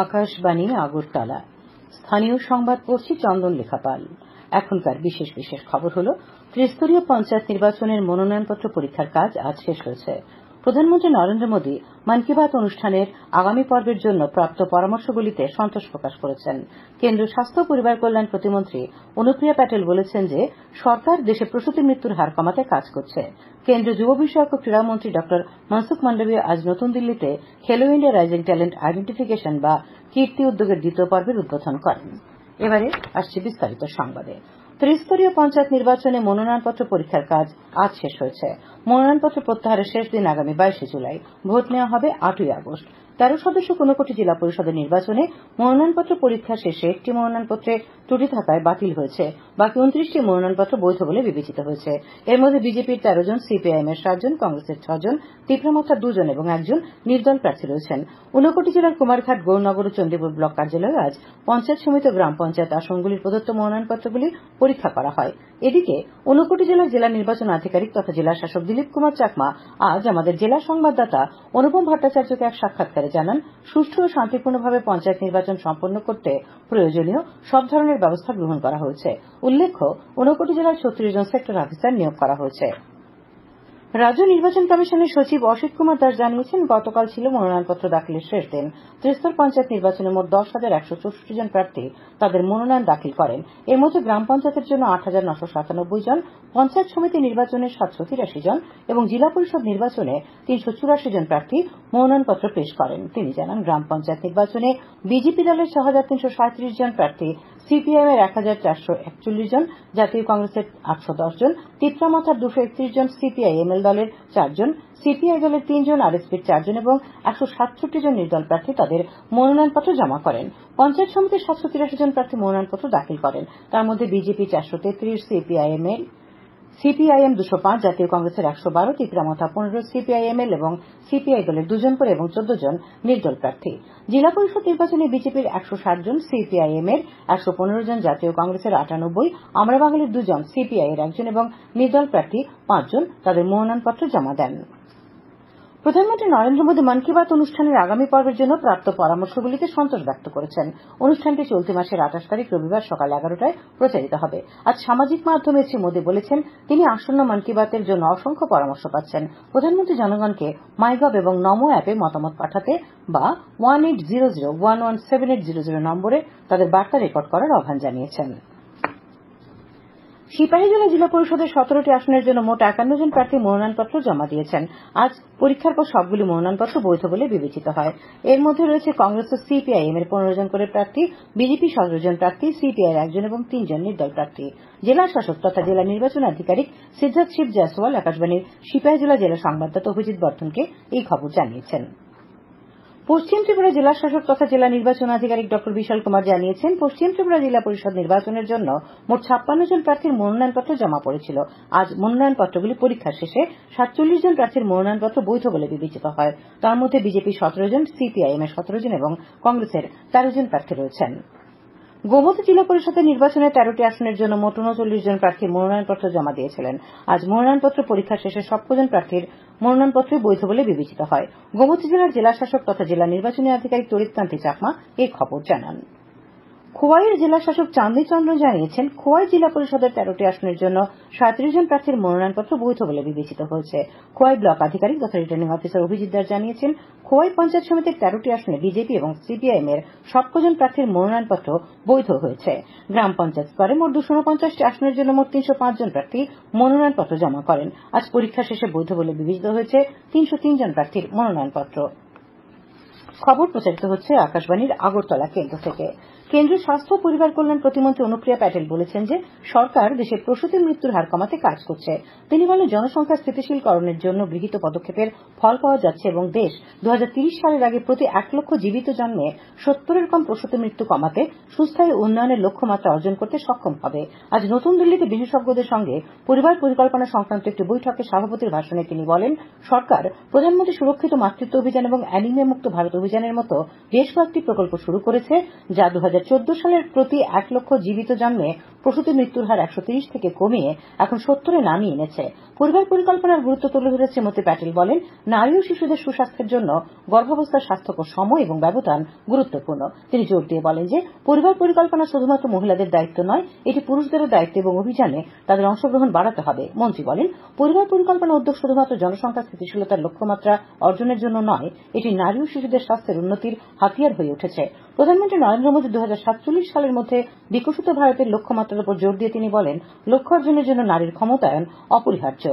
আকাশবাণী আগরতলা। স্থানীয় সংবাদ পড়ছি চন্দন লেখাপাল। এখনকার বিশেষ বিশেষ খবর হল, ত্রিস্তরীয় পঞ্চায়েত নির্বাচনের মনোনয়নপত্র পরীক্ষার কাজ আজ শেষ হয়েছে। প্রধানমন্ত্রী নরেন্দ্র মোদী মন কি বাত অনুষ্ঠানের আগামী পর্বের জন্য প্রাপ্ত পরামর্শগুলিতে সন্তোষ প্রকাশ করেছেন। কেন্দ্রীয় স্বাস্থ্য ও পরিবার কল্যাণ প্রতিমন্ত্রী অনুপ্রিয়া প্যাটেল বলেছেন যে সরকার দেশে প্রসূতি মৃত্যুর হার কমাতে কাজ করছে। কেন্দ্রীয় যুব বিষয়ক ও ক্রীড়ামন্ত্রী ড মনসুখ মান্ডভিয়া আজ নতুন দিল্লিতে খেলো ইন্ডিয়া রাইজিং ট্যালেন্ট আইডেন্টিফিকেশন বা কীর্তি উদ্যোগের দ্বিতীয় পর্বের উদ্বোধন করেন। এবারে আসছে বিস্তারিত সংবাদে। ত্রিস্তরীয় পঞ্চায়েত নির্বাচনে মনোনয়নপত্র পরীক্ষার কাজ আজ শেষ হয়েছে। মনোনয়নপত্র প্রত্যাহারের শেষ দিন আগামী 22 জুলাই। ভোট নেওয়া হবে 8ই আগস্ট। 13 সদস্য ঊনকোটি জেলা পরিষদের নির্বাচনে মনোনয়নপত্র পরীক্ষা শেষে একটি মনোনয়নপত্রে ত্রুটি থাকায় বাতিল হয়েছে। বাকি 29টি মনোনয়নপত্র বৈধ বলে বিবেচিত হয়েছে। এর মধ্যে বিজেপির 13 জন, সিপিআইএম এর 7 জন, কংগ্রেসের 6 জন, তীব্রমাত্রার 2 জন এবং 1 জন নির্দল প্রার্থী রয়েছেন। ঊনকোটি জেলার কুমারঘাট, গৌরনগর ও চণ্ডীপুর ব্লক কার্যালয়ে আজ পঞ্চায়েত সমিতি ও গ্রাম পঞ্চায়েত আসনগুলির প্রদত্ত মনোনয়নপত্রগুলি পরীক্ষা করা হয়। এদিকে ঊনকোটি জেলার জেলা নির্বাচন আধিকারিক তথা জেলা শাসক দিলীপ কুমার চাকমা আজ আমাদের জেলা সংবাদদাতা অনুপম ভট্টাচার্যকে এক সাক্ষাৎকারে জানান, সুষ্ঠু ও শান্তিপূর্ণভাবে পঞ্চায়েত নির্বাচন সম্পন্ন করতে প্রয়োজনীয় সব ধরনের ব্যবস্থা গ্রহণ করা হয়েছে। উল্লেখ্য, ঊনকোটি জেলার 36 জন সেক্টর অফিসার নিয়োগ করা হয়েছে। রাজ্য নির্বাচন কমিশনের সচিব অসিত কুমার দাস জানিয়েছেন, গতকাল ছিল মনোনয়নপত্র দাখিলের শেষ দিন। ত্রিস্তর পঞ্চায়েত নির্বাচনে মোট 10,164 জন প্রার্থী তাদের মনোনয়ন দাখিল করেন। এর মধ্যে গ্রাম পঞ্চায়েতের জন্য 8,997 জন, পঞ্চায়েত সমিতি নির্বাচনে 783 জন এবং জেলা পরিষদ নির্বাচনে 384 জন প্রার্থী মনোনয়নপত্র পেশ করেন। তিনি জানান, গ্রাম পঞ্চায়েত নির্বাচনে বিজেপি দলের 6,337 জন প্রার্থী, সিপিআইএম এর 1,441 জন, জাতীয় কংগ্রেসের 810 জন, তীব্রমাত্রার 231 জন, সিপিআইএমএল দলের 4 জন, সিপিআই দলের 3 জন, আরএসপির 4 জন এবং 167 জন নির্দল প্রার্থী তাদের মনোনয়নপত্র জমা করেন। পঞ্চায়েত সমিতির 783 জন প্রার্থী মনোনয়নপত্র দাখিল করেন। তার মধ্যে বিজেপি 433, সিপিআইএম 205, জাতীয় কংগ্রেসের 112, তীব্রমাত্রা 15, সিপিআইএমএল এবং সিপিআই দলের 2 জন করে এবং 14 জন নির্দল প্রার্থী। জেলা পরিষদ নির্বাচনে বিজেপির 160 জন, সিপিআইএম এর 115 জন, জাতীয় কংগ্রেসের 98, আমরা বাঙালির 2 জন, সিপিআই এর 1 জন এবং নির্দল প্রার্থী 5 জন তাদের মনোনয়নপত্র জমা দেন। প্রধানমন্ত্রী নরেন্দ্র মোদী মন কি বাত অনুষ্ঠানের আগামী পর্বের জন্য প্রাপ্ত পরামর্শগুলিতে সন্তোষ ব্যক্ত করেছেন। অনুষ্ঠানটি চলতি মাসের 28 তারিখ রবিবার সকাল 11টায় প্রচারিত হবে। আজ সামাজিক মাধ্যমে শ্রী মোদী বলেছেন, তিনি আসন্ন মন কি বাতের জন্য অসংখ্য পরামর্শ পাচ্ছেন। প্রধানমন্ত্রী জনগণকে মাইগভ এবং নমো অ্যাপে মতামত পাঠাতে বা 1800117800 নম্বরে তাদের বার্তা রেকর্ড করার আহ্বান জানিয়েছেন। সিপাহীজলা জেলা পরিষদের 17টি আসনের জন্য মোট 51 জন প্রার্থী মনোনয়নপত্র জমা দিয়েছেন। আজ পরীক্ষার পর সবগুলি মনোনয়নপত্র বৈধ বলে বিবেচিত হয়। এর মধ্যে রয়েছে কংগ্রেস ও সিপিআইএম এর 15 জন করে প্রার্থী, বিজেপি 17 জন প্রার্থী, সিপিআই এর 1 জন এবং 3 জন নির্দল প্রার্থী। জেলা শাসক তথা জেলা নির্বাচন আধিকারিক সিদ্ধার্থ শিব জয়সওয়াল আকাশবাণীর সিপাহীজলা জেলা সংবাদদাতা অভিজিৎ বর্ধনকে এই খবর জানিয়েছেন। পশ্চিম ত্রিপুরা জেলা শাসক তথা জেলা নির্বাচন আধিকারিক ড বিশাল কুমার জানিয়েছেন, পশ্চিম ত্রিপুরা জেলা পরিষদ নির্বাচনের জন্য মোট 56 জন প্রার্থীর মনোনয়নপত্র জমা পড়েছিল। আজ মনোনয়নপত্রগুলি পরীক্ষা শেষে 47 জন প্রার্থীর মনোনয়নপত্র বৈধ বলে বিবেচিত হয়। তার মধ্যে বিজেপি 17 জন, সিপিআইএম এর 17 জন এবং কংগ্রেসের 13 জন প্রার্থী রয়েছেন। গোমতী জেলা পরিষদের নির্বাচনে 13টি আসনের জন্য মোট 39 জন প্রার্থী মনোনয়নপত্র জমা দিয়েছিলেন। আজ মনোনয়নপত্র পরীক্ষা শেষে সবকজন প্রার্থীর মনোনয়নপত্রই বৈধ বলে বিবেচিত হয়। গোমতী জেলার জেলা শাসক তথা জেলা নির্বাচনী আধিকারিক তরিতকান্তি চাকমা এই খবর জানান। খোয়াইয়ের জেলা শাসক চাঁদনী চন্দ্র জানিয়েছেন, খোয়াই জেলা পরিষদের 13টি আসনের জন্য 37 জন প্রার্থীর মনোনয়নপত্র বৈধ বলে বিবেচিত হয়েছে। খোয়াই ব্লক আধিকারিক তথা রিটার্নিং অফিসার অভিজিৎ দাস জানিয়েছেন, খোয়াই পঞ্চায়েত সমিতির 13টি আসনে বিজেপি এবং সিপিআইএম এর সবকজন প্রার্থীর মনোনয়নপত্র বৈধ হয়েছে। গ্রাম পঞ্চায়েত স্তরে মোট 249টি আসনের জন্য মোট 305 জন প্রার্থী মনোনয়নপত্র জমা করেন। আজ পরীক্ষা শেষে বৈধ বলে বিবেচিত হয়েছে 303 জন প্রার্থীর মনোনয়নপত্র। খবর প্রচারিত হচ্ছে আকাশবাণীর আগরতলা কেন্দ্র থেকে। কেন্দ্রীয় স্বাস্থ্য ও পরিবার কল্যাণ প্রতিমন্ত্রী অনুপ্রিয়া প্যাটেল বলেছেন যে সরকার দেশের প্রসূতি মৃত্যুর হার কমাতে কাজ করছে। তিনি বলেন, জনসংখ্যা স্থিতিশীলকরণের জন্য গৃহীত পদক্ষেপের ফল পাওয়া যাচ্ছে এবং দেশ 2030 সালের আগে প্রতি 1 লক্ষ জীবিত জন্মে 70-এর কম প্রসূতি মৃত্যু কমাতে সুস্থায়ী উন্নয়নের লক্ষ্যমাত্রা অর্জন করতে সক্ষম হবে। আজ নতুন দিল্লিতে বিশেষজ্ঞদের সঙ্গে পরিবার পরিকল্পনা সংক্রান্ত একটি বৈঠকে সভাপতির ভাষণে তিনি বলেন, সরকার প্রধানমন্ত্রী সুরক্ষিত মাতৃত্ব অভিযান এবং অ্যানিমিয়া মুক্ত ভারত অভিযানের মতো বেশ কয়েকটি প্রকল্প শুরু করেছে, যা 2014 সালের প্রতি 1 লক্ষ জীবিত জন্মে প্রসূতি মৃত্যুর হার 130 থেকে কমিয়ে এখন 70-এ নামিয়ে এনেছে। পরিবার পরিকল্পনার গুরুত্ব তুলে ধরে শ্রীমতী প্যাটেল বলেন, নারী ও শিশুদের সুস্বাস্থ্যের জন্য গর্ভাবস্থার স্বাস্থ্যকর সময় এবং ব্যবধান গুরুত্বপূর্ণ। তিনি জোর দিয়ে বলেন যে পরিবার পরিকল্পনা শুধুমাত্র মহিলাদের দায়িত্ব নয়, এটি পুরুষদেরও দায়িত্ব এবং অভিযানে তাদের অংশগ্রহণ বাড়াতে হবে। মন্ত্রী বলেন, পরিবার পরিকল্পনা উদ্যোগ শুধুমাত্র জনসংখ্যা স্থিতিশীলতার লক্ষ্যমাত্রা অর্জনের জন্য নয়, এটি নারী ও শিশুদের স্বাস্থ্যের উন্নতির হাতিয়ার হয়ে উঠেছে। প্রধানমন্ত্রী নরেন্দ্র মোদী 2047 সালের মধ্যে বিকশিত ভারতের লক্ষ্যমাত্রার উপর জোর দিয়ে তিনি বলেন, লক্ষ্য অর্জনের জন্য নারীর ক্ষমতায়ন অপরিহার্য।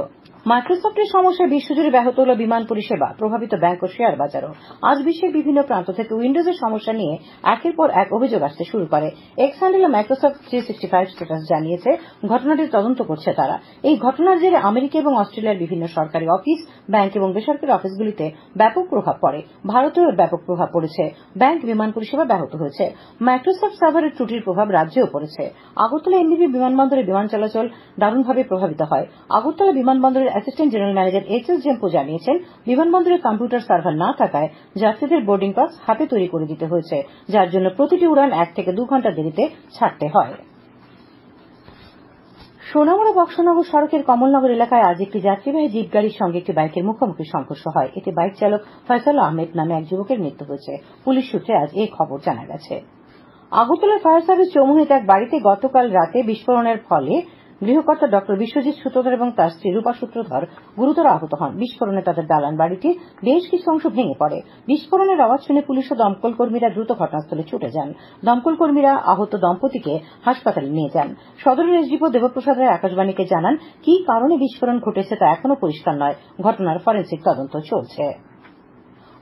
মাইক্রোসফটের সমস্যায় বিশ্বজুড়ে ব্যাহত হল বিমান পরিষেবা, প্রভাবিত ব্যাংক ও শেয়ার বাজারও। আজ বিশ্বের বিভিন্ন প্রান্ত থেকে উইন্ডোজের সমস্যা নিয়ে একের পর এক অভিযোগ আসতে শুরু করে। এক্স হ্যান্ডেলে মাইক্রোসফট 365 স্ট্যাটাস জানিয়েছে ঘটনাটির তদন্ত করছে তারা। এই ঘটনার জেরে আমেরিকা এবং অস্ট্রেলিয়ার বিভিন্ন সরকারি অফিস, ব্যাংক এবং বেসরকারি অফিসগুলিতে ব্যাপক প্রভাব পড়ে। ভারতেও এর ব্যাপক প্রভাব পড়েছে। ব্যাংক, বিমান পরিষেবা ব্যাহত হয়েছে। মাইক্রোসফট সার্ভারের ত্রুটির প্রভাব রাজ্যেও পড়েছে। আগরতলা এমবিবি বিমানবন্দরে বিমান চলাচল দারুণভাবে প্রভাবিত হয়। আগরতলা বিমানবন্দরের অ্যাসিস্ট্যান্ট জেনারেল ম্যানেজার এইচ.এস. জেম্পু জানিয়েছেন, বিমানবন্দরে কম্পিউটার সার্ভার না থাকায় যাত্রীদের বোর্ডিং পাস হাতে তৈরি করে দিতে হয়েছে, যার জন্য প্রতিটি উড়ান 1 থেকে 2 ঘন্টা দেরিতে ছাড়তে হয়। সোনামুড়া বক্সনগর সড়কের কমলনগর এলাকায় আজ একটি যাত্রীবাহী জিপ গাড়ির সঙ্গে একটি বাইকের মুখোমুখি সংঘর্ষ হয়। এতে বাইক চালক ফয়সাল আহমেদ নামে এক যুবকের মৃত্যু হয়েছে। পুলিশ সূত্রে আজ এই খবর জানা গেছে। আগরতলা ফায়ার সার্ভিস চৌমুহনীতে এক বাড়িতে গতকাল রাতে বিস্ফোরণের ফলে গৃহকর্তা ড বিশ্বজিৎ সূত্রধর এবং তার স্ত্রী রূপা সূত্রধর গুরুতর আহত হন। বিস্ফোরণে তাদের দালান বাড়িটির বেশ কিছু অংশ ভেঙে পড়ে। বিস্ফোরণের আওয়াজ শুনে পুলিশ ও দমকল কর্মীরা দ্রুত ঘটনাস্থলে ছুটে যান। দমকল কর্মীরা আহত দম্পতিকে হাসপাতালে নিয়ে যান। সদরের এসডিপিও দেবপ্রসাদ রায় আকাশবাণীকে জানান, কি কারণে বিস্ফোরণ ঘটেছে তা এখনো পরিষ্কার নয়। ঘটনার ফরেন্সিক তদন্ত চলছে।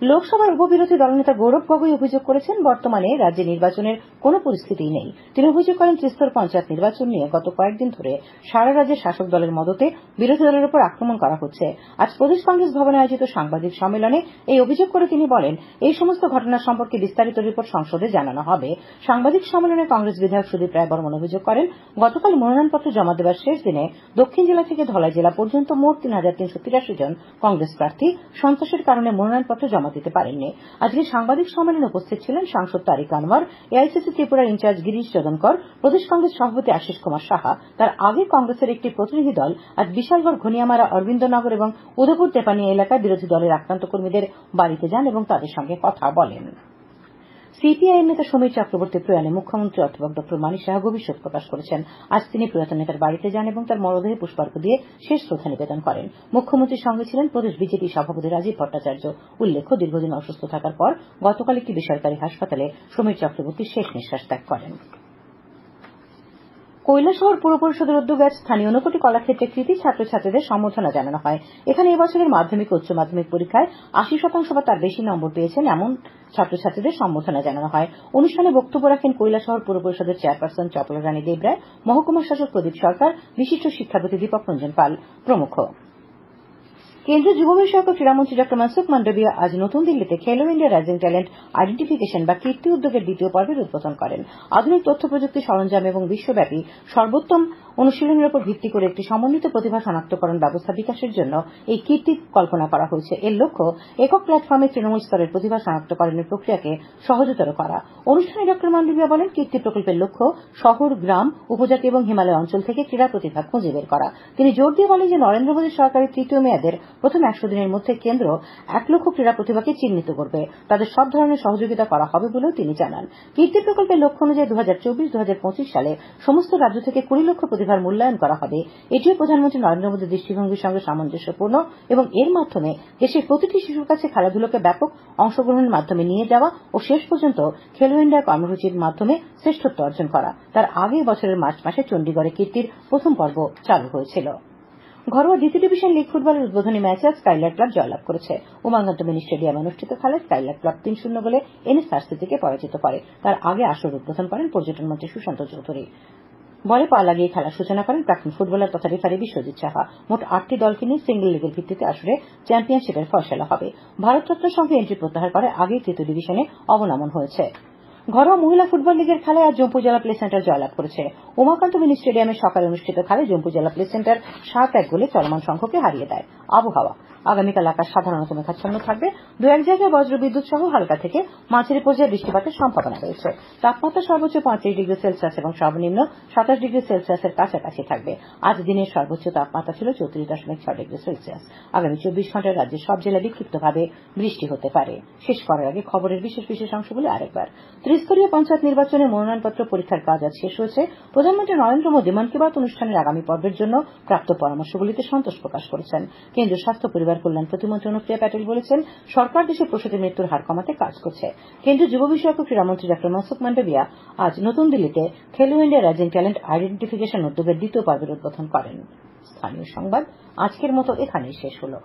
লোকসভার উপবিরোধী দলনেতা গৌরব গগৈ অভিযোগ করেছেন, বর্তমানে রাজ্যে নির্বাচনের কোন পরিস্থিতিই নেই। তিনি অভিযোগ করেন, ত্রিস্তর পঞ্চায়েত নির্বাচন নিয়ে গত কয়েকদিন ধরে সারা রাজ্যে শাসক দলের মদতে বিরোধী দলের উপর আক্রমণ করা হচ্ছে। আজ প্রদেশ কংগ্রেস ভবনে আয়োজিত সাংবাদিক সম্মেলনে এই অভিযোগ করে তিনি বলেন, এই সমস্ত ঘটনা সম্পর্কে বিস্তারিত রিপোর্ট সংসদে জানানো হবে। সাংবাদিক সম্মেলনে কংগ্রেস বিধায়ক সুদীপ রায় বর্মন অভিযোগ করেন, গতকাল মনোনয়নপত্র জমা দেওয়ার শেষ দিনে দক্ষিণ জেলা থেকে ধলাই জেলা পর্যন্ত মোট 3,383 জন কংগ্রেস প্রার্থী সন্ত্রাসের কারণে মনোনয়নপত্র জমা দিতে পারেননি। আজকে সাংবাদিক সম্মেলনে উপস্থিত ছিলেন সাংসদ তারিক আনোয়ার, এআইসিসি ত্রিপুরার ইনচার্জ গিরিশ চোদনকর, প্রদেশ কংগ্রেস সভাপতি আশিস কুমার সাহা। তার আগে কংগ্রেসের একটি প্রতিনিধি দল আজ বিশালগড়, ঘনিয়ামারা, অরবিন্দনগর এবং উদয়পুর তেপানিয়া এলাকায় বিরোধী দলের আক্রান্ত কর্মীদের বাড়িতে যান এবং তাদের সঙ্গে কথা বলেন। সিপিআইএম নেতা সমীর চক্রবর্তীর প্রয়াণে মুখ্যমন্ত্রী অধ্যাপক ড মানিক সাহা গভীর শোক প্রকাশ করেছেন। আজ তিনি প্রয়াত নেতার বাড়িতে যান এবং তার মরদেহে পুষ্পার্ঘ্য দিয়ে শেষ শ্রদ্ধা নিবেদন করেন। মুখ্যমন্ত্রীর সঙ্গে ছিলেন প্রদেশ বিজেপি সভাপতি রাজীব ভট্টাচার্য। উল্লেখ্য, দীর্ঘদিন অসুস্থ থাকার পর গতকাল একটি বেসরকারি হাসপাতালে সমীর চক্রবর্তী শেষ নিঃশ্বাস ত্যাগ করেন। কৈলাসহর পুর পরিষদের উদ্যোগে আজ স্থানীয় ঊনকোটি কলাক্ষেত্রে কৃতী ছাত্রছাত্রীদের সম্বর্ধনা জানানো হয়। এখানে এবছরের মাধ্যমিক ও উচ্চ মাধ্যমিক পরীক্ষায় 80% বা তার বেশি নম্বর পেয়েছেন এমন ছাত্রছাত্রীদের সম্বর্ধনা জানানো হয়। অনুষ্ঠানে বক্তব্য রাখেন কৈলাসহর পুর পরিষদের চেয়ারপারসন চপলা রানী দেবরায়, মহকুমা শাসক প্রদীপ সরকার, বিশিষ্ট শিক্ষাবিদ দীপক রঞ্জন পাল প্রমুখ। কেন্দ্রীয় যুব বিষয়ক ও ক্রীড়ামন্ত্রী ড মনসুখ মান্ডভিয়া আজ নতুন দিল্লিতে খেলো ইন্ডিয়া রাইজিং ট্যালেন্ট আইডেন্টিফিকেশন বা কীর্তি উদ্যোগের দ্বিতীয় পর্বের উদ্বোধন করেন। আধুনিক তথ্য প্রযুক্তি সরঞ্জাম এবং বিশ্বব্যাপী সর্বোত্তম অনুশীলনের উপর ভিত্তি করে একটি সমন্বিত প্রতিভা শনাক্তকরণ ব্যবস্থা বিকাশের জন্য এই কীর্তি কল্পনা করা হয়েছে। এর লক্ষ্য একক প্ল্যাটফর্মে তৃণমূল স্তরের প্রতিভা শনাক্তকরণের প্রক্রিয়াকে সহজতর করা। অনুষ্ঠানে ড মান্ডভিয়া বলেন, কীর্তি প্রকল্পের লক্ষ্য শহর, গ্রাম, উপজাতি এবং হিমালয় অঞ্চল থেকে ক্রীড়া প্রতিভা খুঁজে বের করা। তিনি জোর দিয়ে বলেন যে নরেন্দ্র মোদী সরকারের তৃতীয় মেয়াদের প্রথম 100 দিনের মধ্যে কেন্দ্র 1 লক্ষ ক্রীড়া প্রতিভাকে চিহ্নিত করবে। তাদের সব ধরনের সহযোগিতা করা হবে বলেও তিনি জানান। কীর্তি প্রকল্পের লক্ষ্য অনুযায়ী 2024-2025 সালে সমস্ত রাজ্য থেকে 20 লক্ষ প্রতিভার মূল্যায়ন করা হবে। এটিও প্রধানমন্ত্রী নরেন্দ্র মোদীর দৃষ্টিভঙ্গির সঙ্গে সামঞ্জস্যপূর্ণ এবং এর মাধ্যমে দেশের প্রতিটি শিশুর কাছে খেলাধুলাকে ব্যাপক অংশগ্রহণের মাধ্যমে নিয়ে যাওয়া ও শেষ পর্যন্ত খেলো ইন্ডিয়া কর্মসূচির মাধ্যমে শ্রেষ্ঠত্ব অর্জন করা। তার আগে বছরের মার্চ মাসে চণ্ডীগড়ে কীর্তির প্রথম পর্ব চালু হয়েছিল। ঘরোয়া দ্বিতীয় ডিভিশন লীগ ফুটবলের উদ্বোধনী ম্যাচে আজ স্কাইলার ক্লাব জয়লাভ করেছে। উমাকান্ত মিনি স্টেডিয়ামে অনুষ্ঠিত খেলায় স্কাইলার ক্লাব 3-0 গোলে এনএসআরসিকে পরাজিত করে। তার আগে আসর উদ্বোধন করেন পর্যটন মন্ত্রী সুশান্ত চৌধুরী। বলে পা লাগিয়ে খেলার সূচনা করেন প্রাক্তন ফুটবলার তথা রেফারি বিশ্বজিৎ সাহা। মোট 8টি দলকে নিয়ে সিঙ্গল লিগের ভিত্তিতে আসরে চ্যাম্পিয়নশিপের ফয়সালা হবে। ভারতরত্ন সংঘ এন্ট্রি প্রত্যাহার করে আগেই তৃতীয় ডিভিশনে অবনমন হয়েছে। ঘরোয়া মহিলা ফুটবল লিগের খেলায় আজ জম্পু জেলা প্লে সেন্টার জয়লাভ করেছে। উমাকান্ত মিনি স্টেডিয়ামে সকালে অনুষ্ঠিত খেলায় জম্পু জেলা প্লে সেন্টার 7-1 গোলে চলমান সংঘকে হারিয়ে দেয়। আবহাওয়া আগামীকাল আকাশ সাধারণত মেঘাচ্ছন্ন থাকবে। দু এক জায়গায় বজ্রবিদ্যুৎ সহ হালকা থেকে মাঝারি পর্যায়ে বৃষ্টিপাতের সম্ভাবনা রয়েছে। তাপমাত্রা সর্বোচ্চ 35 ডিগ্রি সেলসিয়াস এবং সর্বনিম্ন 27 ডিগ্রি সেলসিয়াসের কাছাকাছি থাকবে। আজ দিনের সর্বোচ্চ তাপমাত্রা ছিল 34.6 ডিগ্রি সেলসিয়াস। আগামী 24 ঘন্টায় রাজ্যের সব জেলায় বিক্ষিপ্তভাবে বৃষ্টি হতে পারে। শেষ করার আগে খবরের বিশেষ অংশগুলি আরেকবার। ত্রিস্তরীয় পঞ্চায়েত নির্বাচনের মনোনয়নপত্র পরীক্ষার কাজ আজ শেষ হয়েছে। প্রধানমন্ত্রী নরেন্দ্র মোদী মন কি বাত অনুষ্ঠানের আগামী পর্বের জন্য প্রাপ্ত পরামর্শগুলিতে সন্তোষ প্রকাশ করেছেন। কেন্দ্রীয় স্বাস্থ্য পরিবার কল্যাণ প্রতিমন্ত্রী অনুপ্রিয়া প্যাটেল বলেছেন, সরকার দেশে প্রসূতি মৃত্যুর হার কমাতে কাজ করছে। কেন্দ্রীয় যুব বিষয়ক ও ক্রীড়ামন্ত্রী ডঃ মনসুখ মান্ডভিয়া আজ নতুন দিল্লিতে খেলো ইন্ডিয়া রাইজিং ট্যালেন্ট আইডেন্টিফিকেশন উদ্যোগের দ্বিতীয় পর্বের উদ্বোধন করেন। স্থানীয় সংবাদ আজকের মতো এখানেই শেষ হলো।